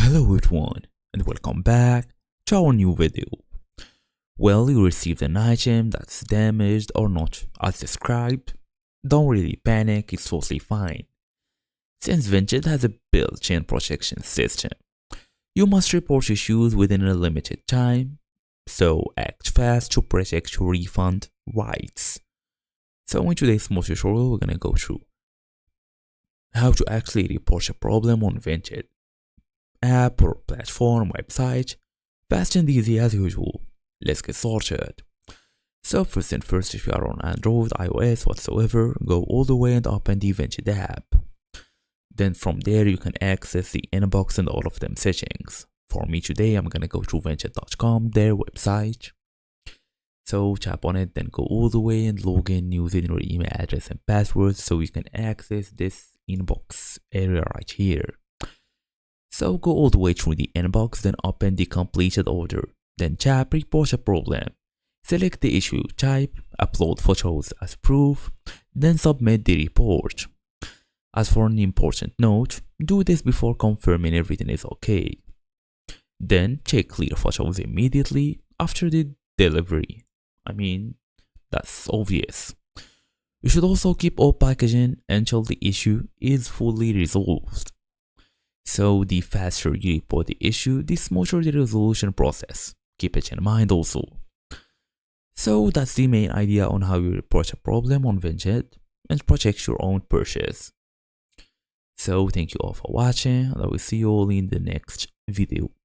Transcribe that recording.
Hello everyone and welcome back to our new video. Well, you received an item that's damaged or not as described. Don't really panic, it's totally fine. Since Vinted has a built-in protection system, you must report issues within a limited time, so act fast to protect your refund rights. So in today's small tutorial, we're gonna go through how to actually report a problem on Vinted app or platform, website, fast and easy as usual. Let's get started. So first and first, if you are on Android, iOS, whatsoever, go all the way and open the Vinted app. Then from there you can access the inbox and all of them settings. For me today, I'm gonna go to vinted.com, their website. So tap on it, then go all the way and log in using your email address and password so you can access this inbox area right here. So go all the way through the inbox, then open the completed order. Then tap report a problem. Select the issue type, upload photos as proof, then submit the report. As for an important note, do this before confirming everything is okay. Then take clear photos immediately after the delivery. That's obvious. You should also keep all packaging until the issue is fully resolved. So the faster you report the issue, the smoother the resolution process. Keep it in mind also. So that's the main idea on how you report a problem on Vinted and protect your own purchase. So thank you all for watching and I will see you all in the next video.